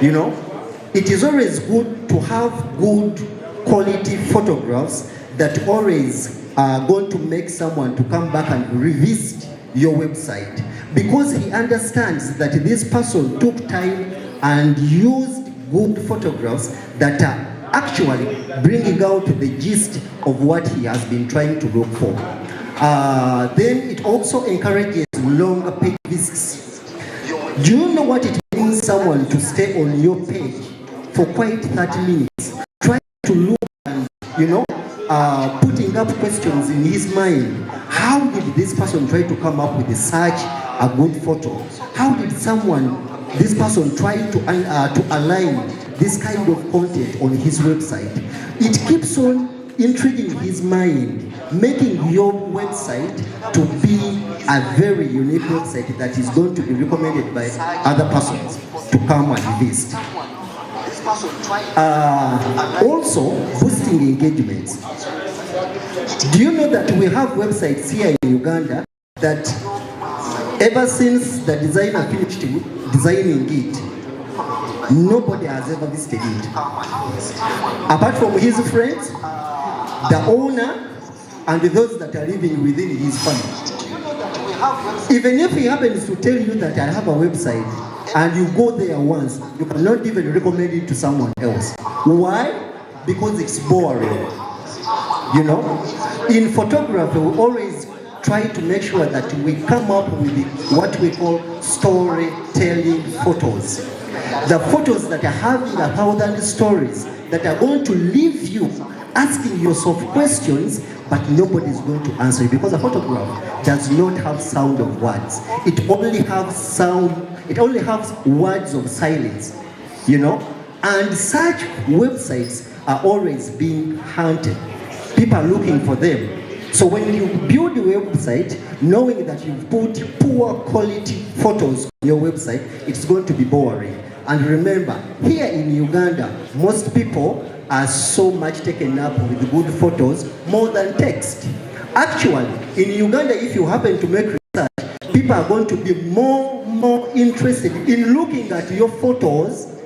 You know, it is always good to have good quality photographs that always are going to make someone to come back and revisit your website, because he understands that this person took time and used good photographs that are actually bringing out the gist of what he has been trying to look for. Then it also encourages longer page visits. Do you know what it means someone to stay on your page for quite 30 minutes, trying to look and, putting up questions in his mind? How did this person try to come up with such a good photo? How did this person try to align this kind of content on his website? It keeps on intriguing his mind, making your website to be a very unique website that is going to be recommended by other persons to come and visit. Also, boosting engagements. Do you know that we have websites here in Uganda that ever since the designer finished designing it, nobody has ever visited it. Apart from his friends, the owner, and those that are living within his family. Even if he happens to tell you that I have a website and you go there once, you cannot even recommend it to someone else. Why? Because it's boring. You know, in photography, we always try to make sure that we come up with what we call storytelling photos. The photos that are having 1,000 stories that are going to leave you asking yourself questions, but nobody is going to answer you, because a photograph does not have sound of words. It only has sound. It only has words of silence. You know, and such websites are always being hunted. People are looking for them. So when you build a website, knowing that you've put poor quality photos on your website, it's going to be boring. And remember, here in Uganda, most people are so much taken up with good photos more than text. Actually, in Uganda, if you happen to make research, people are going to be more interested in looking at your photos.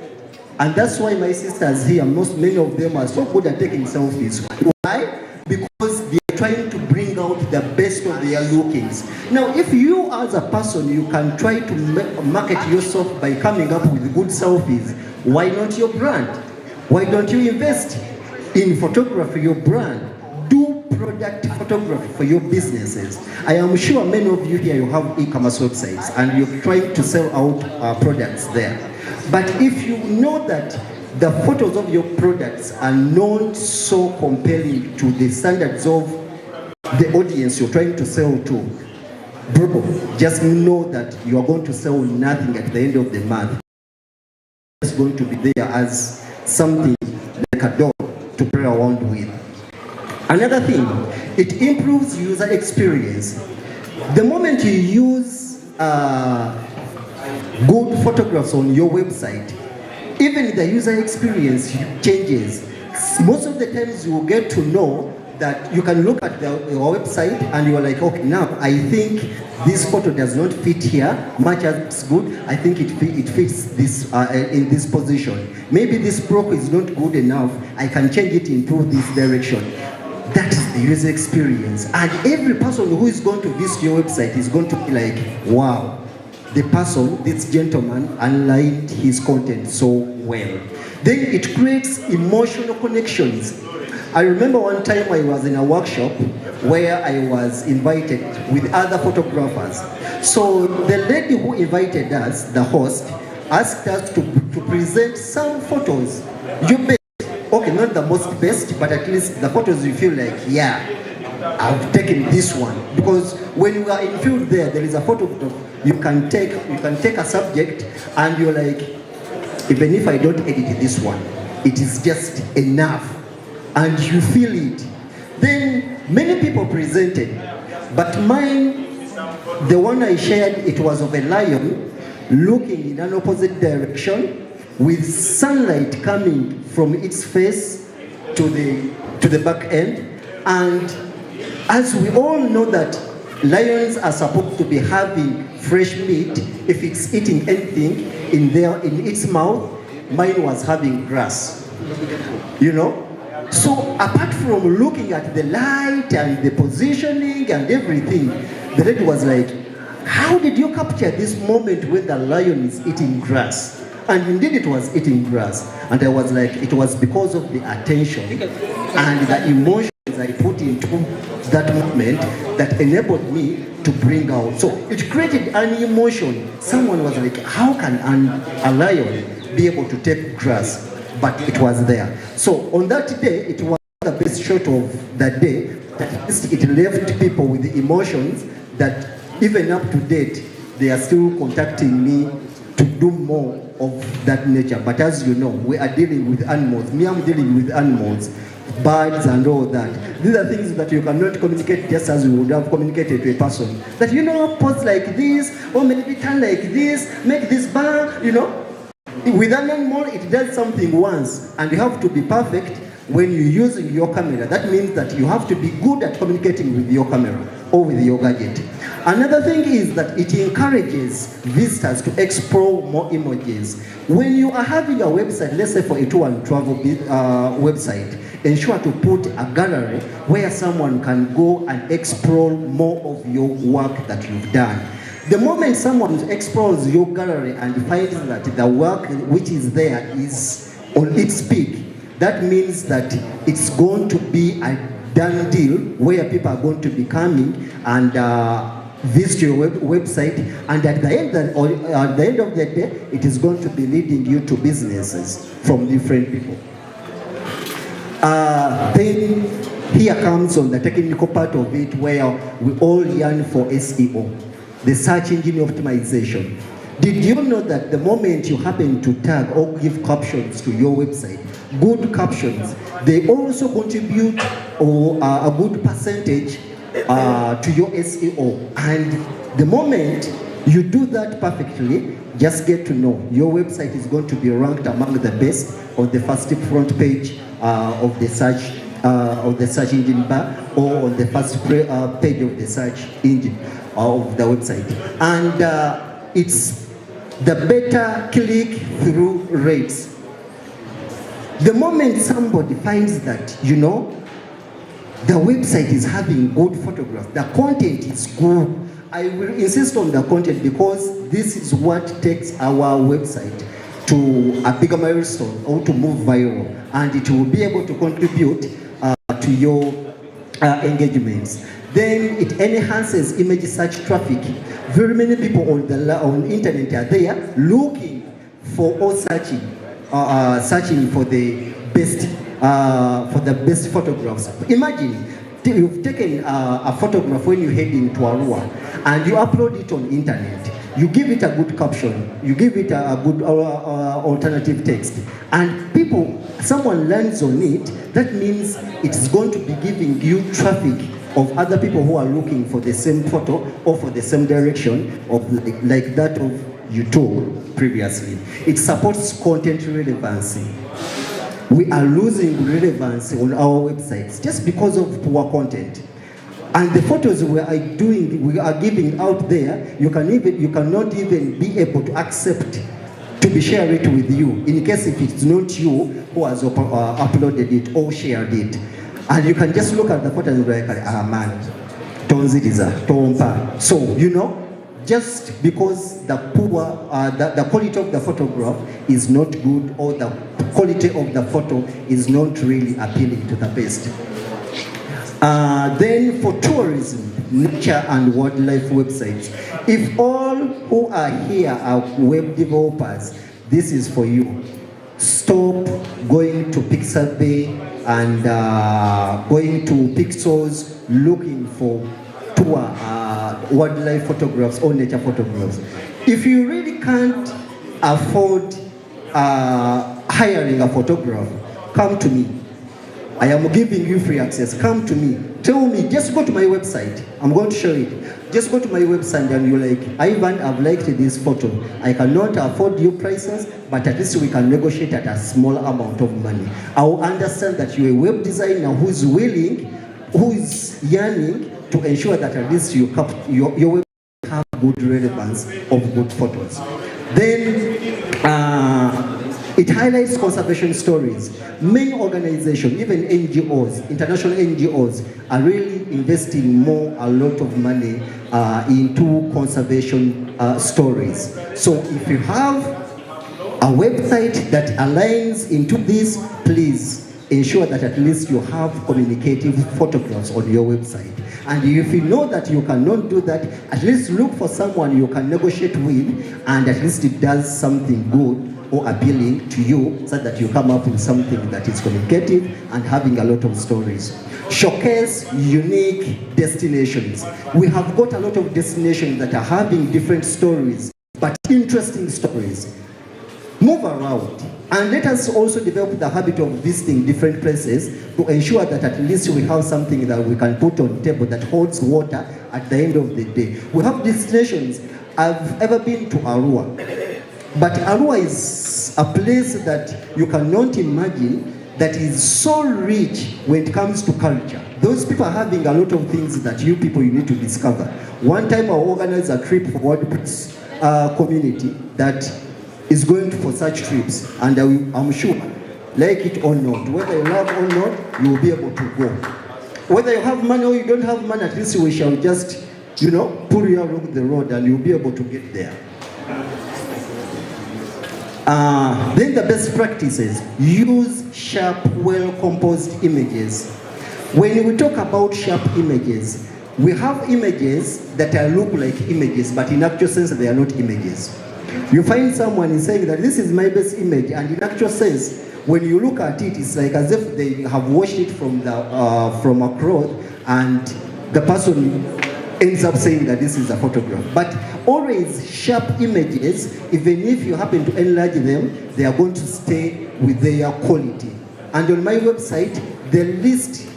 And that's why my sisters here, many of them are so good at taking selfies. Why? Because they are trying to bring out the best of their lookings. Now, if you as a person, you can try to market yourself by coming up with good selfies, why not your brand? Why don't you invest in photography, your brand? Do product photography for your businesses. I am sure many of you here, you have e-commerce websites and you're trying to sell out products there. But if you know that the photos of your products are not so compelling to the standards of the audience you're trying to sell to, just know that you are going to sell nothing at the end of the month. It's going to be there as something like a doll to play around with. Another thing, it improves user experience. The moment you use good photographs on your website, even the user experience changes. Most of the times you will get to know that you can look at your website and you're like, okay, now I think this photo does not fit here, much as it's good, I think it fits this in this position. Maybe this proc is not good enough, I can change it into this direction. That is the user experience. And every person who is going to visit your website is going to be like, wow, the person, this gentleman, aligned his content so well. Then it creates emotional connections. I remember one time I was in a workshop where I was invited with other photographers. So the lady who invited us, the host, asked us to present some photos. Okay, not the most best, but at least the photos you feel like, yeah, I've taken this one. Because when you are in field there is a photo you can take a subject and you're like, even if I don't edit this one, it is just enough. And you feel it. Then many people presented, but mine, the one I shared, it was of a lion looking in an opposite direction with sunlight coming from its face to the back end. And as we all know that lions are supposed to be having fresh meat if it's eating anything in its mouth, mine was having grass, you know. So apart from looking at the light and the positioning and everything, the lady was like, how did you capture this moment when the lion is eating grass? And indeed it was eating grass. And I was like, it was because of the attention and the emotions I put into that moment that enabled me to bring out. So it created an emotion. Someone was like, how can a lion be able to take grass? But it was there. So on that day, it was the best shot of that day. At least it left people with the emotions that even up to date, they are still contacting me to do more of that nature. But as you know, we are dealing with animals. Me, I'm dealing with animals, birds and all that. These are things that you cannot communicate just as you would have communicated to a person. That, you know, pose like this, or maybe turn like this, make this bar, you know. With an animal, it does something once, and you have to be perfect when you're using your camera. That means that you have to be good at communicating with your camera or with your gadget. Another thing is that it encourages visitors to explore more images. When you are having a website, let's say for a tour and travel website, ensure to put a gallery where someone can go and explore more of your work that you've done. The moment someone explores your gallery and finds that the work which is there is on its peak, that means that it's going to be a done deal where people are going to be coming and visit your website, and at the end of the day, it is going to be leading you to businesses from different people. Then here comes on the technical part of it, where we all yearn for SEO. The search engine optimization. Did you know that the moment you happen to tag or give captions to your website, good captions, they also contribute a good percentage to your SEO. And the moment you do that perfectly, just get to know your website is going to be ranked among the best on the first front page of the search engine bar, or on the first page of the search engine of the website. And it's the better click-through rates. The moment somebody finds that, you know, the website is having good photographs, the content is good, I will insist on the content, because this is what takes our website to a bigger milestone or to move viral, and it will be able to contribute to your engagements. Then it enhances image search traffic. Very many people on the internet are there looking for or searching for the best photographs. Imagine you've taken a photograph when you're heading to Arua, and you upload it on internet. You give it a good caption, you give it a good alternative text, and someone lands on it. That means it's going to be giving you traffic of other people who are looking for the same photo or for the same direction of like that of you took previously. It supports content relevancy. We are losing relevancy on our websites just because of poor content. And the photos we are giving out there, you cannot even be able to accept to be shared it with you, in case if it's not you who has uploaded it or shared it. And you can just look at the photo and be like, man, tonziriza, tompa. So, you know, just because the quality of the photograph is not good, or the quality of the photo is not really appealing to the best. Then for tourism, nature and wildlife websites, if all who are here are web developers, this is for you. Stop going to Pixabay and going to Pixels looking for wildlife photographs or nature photographs. If you really can't afford hiring a photographer, come to me. I am giving you free access. Come to me. Tell me, just go to my website. I'm going to show it. Just go to my website and you're like, Ivan, I've liked this photo. I cannot afford your prices, but at least we can negotiate at a small amount of money. I will understand that you're a web designer who's willing, who is yearning to ensure that at least your website have good relevance of good photos. Then, It highlights conservation stories. Many organizations, even NGOs, international NGOs, are really investing a lot of money into conservation stories. So if you have a website that aligns into this, please ensure that at least you have communicative photographs on your website. And if you know that you cannot do that, at least look for someone you can negotiate with, and at least it does something good or appealing to you, so that you come up with something that is communicative and having a lot of stories. Showcase unique destinations. We have got a lot of destinations that are having different stories, but interesting stories. Move around, and let us also develop the habit of visiting different places to ensure that at least we have something that we can put on the table that holds water at the end of the day. We have destinations. I've ever been to Arua. But Arua is a place that you cannot imagine that is so rich when it comes to culture. Those people are having a lot of things that you need to discover. One time I organized a trip for WordPress community that is going for such trips, and I'm sure, like it or not, whether you love or not, you will be able to go. Whether you have money or you don't have money, at least we shall just, pull you along the road and you'll be able to get there. Then the best practices: use sharp, well-composed images. When we talk about sharp images, we have images that look like images, but in actual sense they are not images. You find someone is saying that this is my best image, and in actual sense, when you look at it, it's like as if they have washed it from a cloth, and the person ends up saying that this is a photograph. But always sharp images, even if you happen to enlarge them, they are going to stay with their quality. And on my website, the least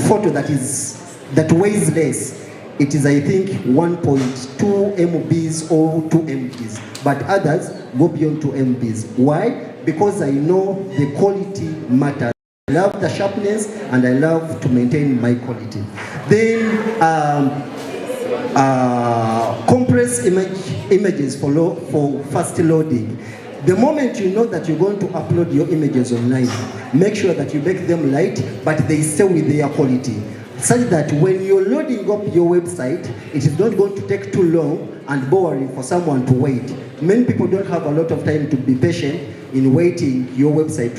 photo that weighs less, it is, I think, 1.2 MBs or 2 MBs. But others go beyond 2 MBs. Why? Because I know the quality matters. I love the sharpness, and I love to maintain my quality. Then compress images for fast loading. The moment you know that you're going to upload your images online, make sure that you make them light, but they stay with their quality, such that when you're loading up your website, it is not going to take too long and boring for someone to wait. Many people don't have a lot of time to be patient in waiting your website.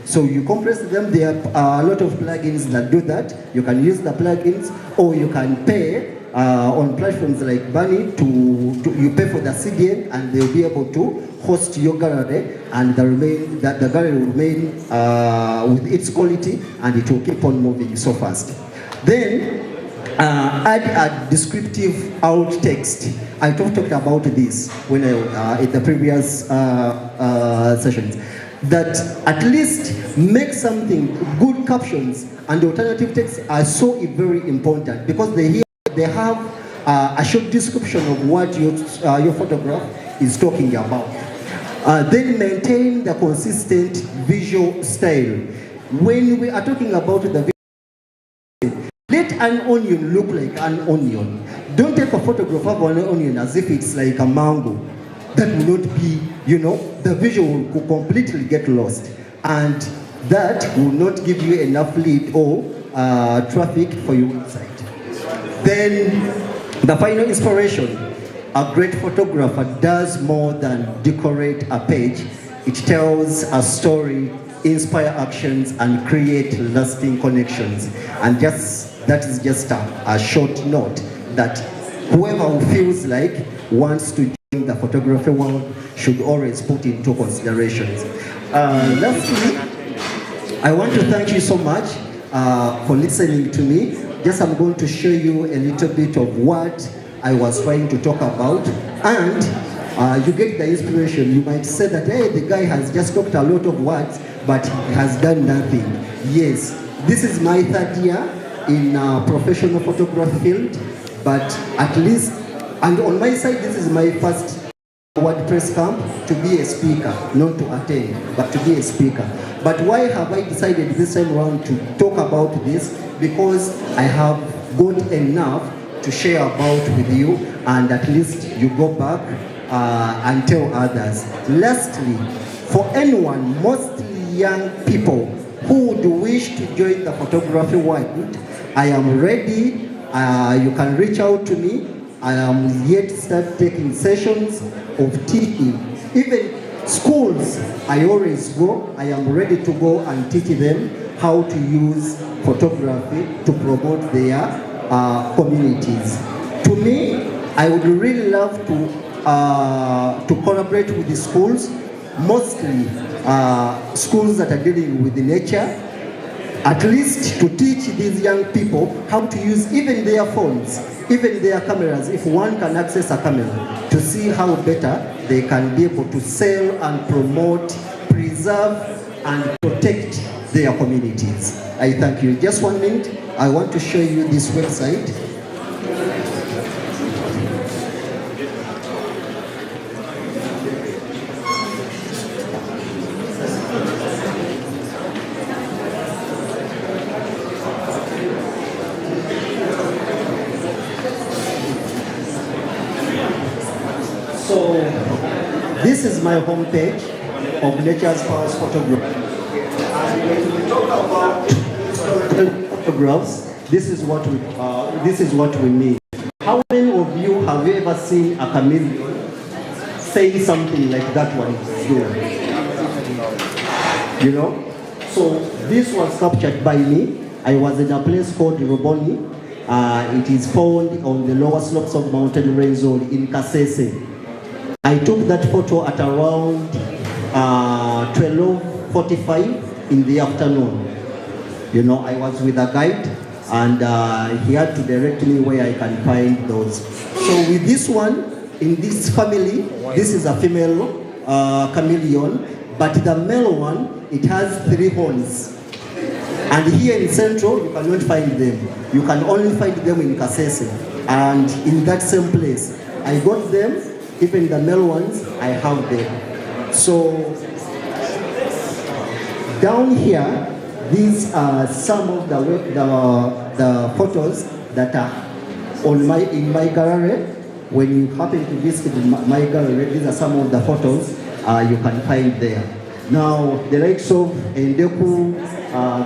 So you compress them. There are a lot of plugins that do that. You can use the plugins, or you can pay on platforms like Bunny you pay for the CDN, and they'll be able to host your gallery, and the gallery will remain with its quality, and it will keep on moving so fast. Then add a descriptive alt text. I talked about this when in the previous sessions. That at least make something, good captions and alternative text are so very important, because they have a short description of what your photograph is talking about. Then maintain the consistent visual style. When we are talking about the visual, let an onion look like an onion. Don't take a photograph of an onion as if it's like a mango. That will not be, the visual will completely get lost, and that will not give you enough lead or traffic for your website. Then the final inspiration: a great photographer does more than decorate a page. It tells a story, inspire actions, and create lasting connections. And that is just a short note that whoever feels like wants to the photography world should always put into considerations. Lastly, I want to thank you so much for listening to me. I'm going to show you a little bit of what I was trying to talk about, and you get the inspiration. You might say that, hey, the guy has just talked a lot of words, but he has done nothing. Yes, this is my third year in professional photography field, but at least, and on my side, this is my first WordPress camp to be a speaker, not to attend, but to be a speaker. But why have I decided this time around to talk about this? Because I have got enough to share about with you, and at least you go back and tell others. Lastly, For anyone, mostly young people, who would wish to join the photography world, I am ready. You can reach out to me. I am yet to start taking sessions of teaching. Even schools, I always go. I am ready to go and teach them how to use photography to promote their communities. To me, I would really love to collaborate with the schools, mostly schools that are dealing with nature, at least to teach these young people how to use even their phones, even their cameras, if one can access a camera, to see how better they can be able to sell and promote, preserve and protect their communities. I thank you. Just 1 minute, I want to show you this website. So this is my homepage of Nature's Powers Photography. And when we talk about photographs, this is what we mean. How many of you have ever seen a chameleon saying something like that one is doing? You know? So this was captured by me. I was in a place called Roboni. It is found on the lower slopes of mountain range zone in Kasese. I took that photo at around 12:45 in the afternoon. You know, I was with a guide and he had to direct me where I can find those. So with this one, in this family, this is a female chameleon, but the male one, it has 3 horns. And here in Central, you cannot find them. You can only find them in Kasese and in that same place. I got them. Even the male ones, I have them. So down here, these are some of the photos that are in my gallery. When you happen to visit my gallery, these are some of the photos you can find there. Now, the likes of Endeku,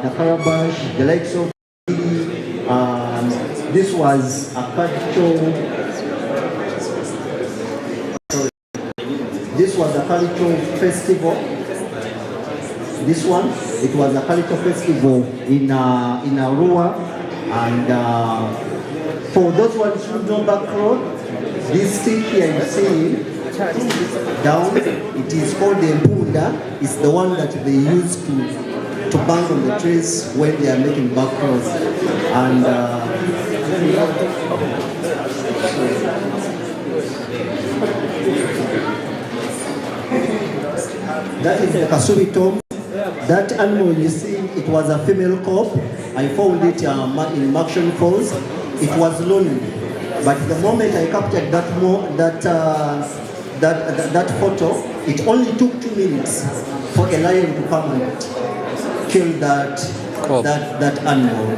the Karabash, the likes of this was a cultural. This was a cultural festival. This one, it was a cultural festival in Arua, and for those ones who know back road, this stick here you see down, it is called the Mpunda. It's the one that they use to bang on the trees when they are making back roads. And that is the Kasubi Tom. That animal you see, it was a female cub. I found it in Maction Falls. It was lonely, but the moment I captured that photo, it only took 2 minutes for a lion to come and kill that animal.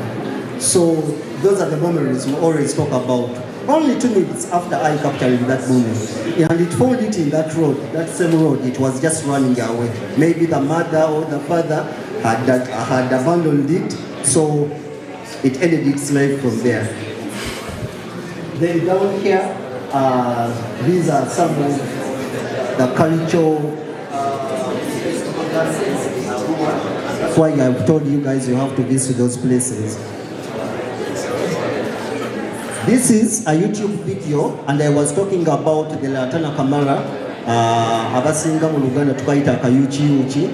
So those are the memories we always talk about. Only 2 minutes after I captured that moment. And it found it in that road, that same road. It was just running away. Maybe the mother or the father had abandoned it, so it ended its life from there. Then down here, these are some of the cultural. That's why I've told you guys you have to visit those places. This is a YouTube video, and I was talking about the Latana Kamara, Abasinga Muluganda Tukaita Kayuchi Uchi.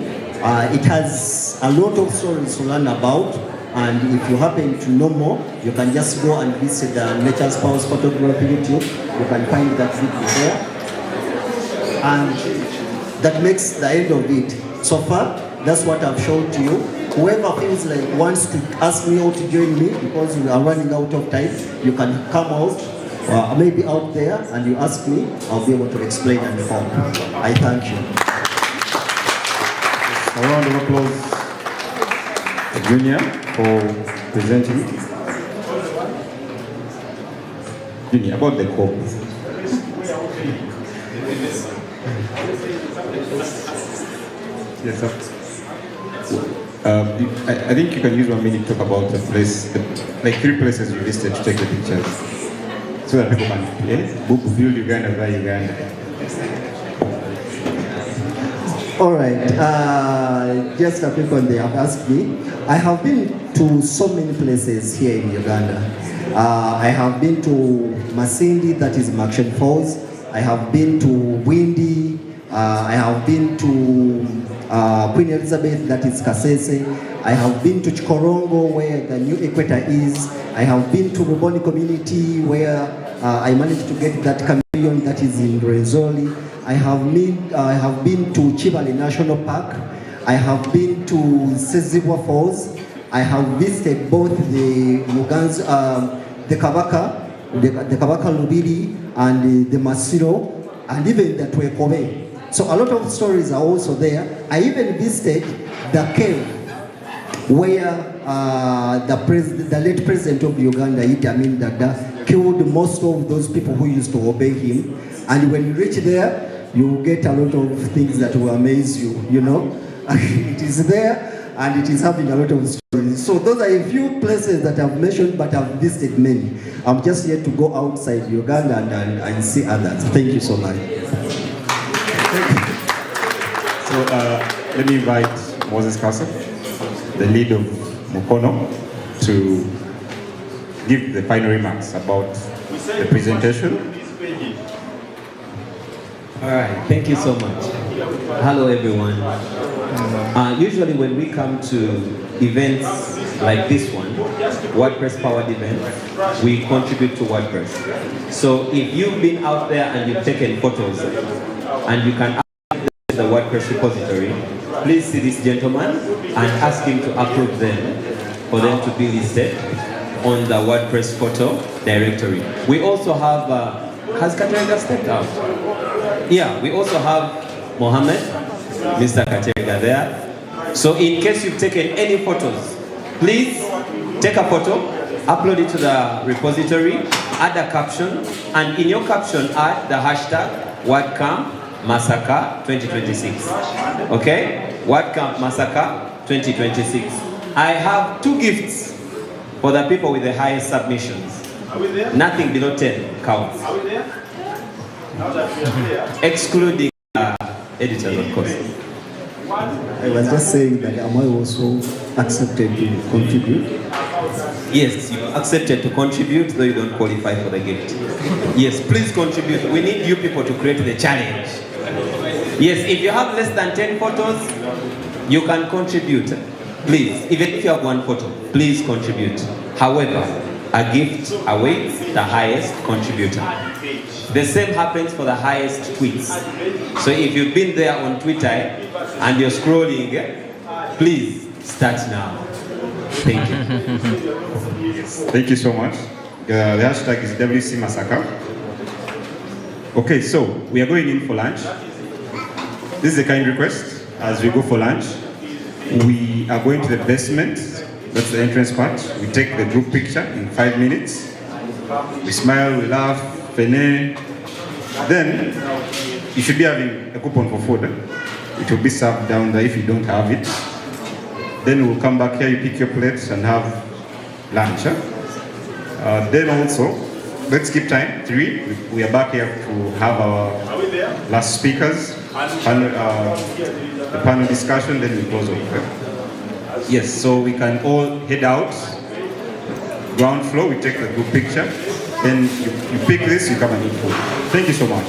It has a lot of stories to learn about, and if you happen to know more, you can just go and visit the Nature's Powers Photography YouTube. You can find that video there. And that makes the end of it. So far, that's what I've shown to you. Whoever feels like wants to ask me or to join me because we are running out of time, you can come out, maybe out there, and you ask me, I'll be able to explain and inform. I thank you. A round of applause to Junior for presenting. Junior, about the call. Yes, sir. I think you can use 1 minute to talk about the place, like 3 places you listed to take the pictures, so that people can build Uganda by Uganda. All right, just a quick one they have asked me. I have been to so many places here in Uganda. I have been to Masindi, that is Maction Falls. I have been to Windi. I have been to Queen Elizabeth, that is Kasese. I have been to Chikorongo, where the new equator is. I have been to Ruboni community, where I managed to get that chameleon that is in Rwenzori. I have been to Chibale National Park. I have been to Sezibwa Falls. I have visited both the Muganza, the Kabaka, the Kabaka Lubiri, and the Masiro, and even the Twekobe. So a lot of stories are also there. I even visited the cave where the late president of Uganda, Idi Amin Dada, killed most of those people who used to obey him. And when you reach there, you get a lot of things that will amaze you, you know. It is there, and it is having a lot of stories. So those are a few places that I've mentioned, but I've visited many. I'm just here to go outside Uganda and see others. Thank you so much. So let me invite Moses Castle, the lead of Mukono, to give the final remarks about the presentation. All right, thank you so much. Hello everyone. Usually when we come to events like this one, WordPress powered event, we contribute to WordPress. So if you've been out there and you've taken photos and you can access the WordPress repository, please see this gentleman and ask him to approve them for them to be listed on the WordPress photo directory. We also have, has Katerega stepped out? Yeah, we also have Mohammed, Mr. Katerega there. So in case you've taken any photos, please take a photo, upload it to the repository, add a caption, and in your caption add the hashtag Wordcamp Masaka 2026. Okay? Wordcamp Masaka 2026. I have 2 gifts for the people with the highest submissions. Nothing below 10 counts. Excluding editors, of course. I was just saying that am I also accepted to contribute? Yes, you accepted to contribute, though you don't qualify for the gift. Yes, please contribute. We need you people to create the challenge. Yes, if you have less than 10 photos, you can contribute. Please, even if you have 1 photo, please contribute. However, a gift awaits the highest contributor. The same happens for the highest tweets. So if you've been there on Twitter and you're scrolling, please start now. Thank you. Thank you so much. The hashtag is WC Masaka. Okay, so we are going in for lunch. This is a kind request. As we go for lunch, we are going to the basement. That's the entrance part. We take the group picture in 5 minutes. We smile, we laugh, then you should be having a coupon for food. It will be served down there if you don't have it. Then we'll come back here, you pick your plates and have lunch. Then also, let's keep time, 3. We are back here to have our last speakers, the panel discussion, then we close off. Yes, so we can all head out. Ground floor, we take the group picture. Then you pick this, you come and eat food. Thank you so much.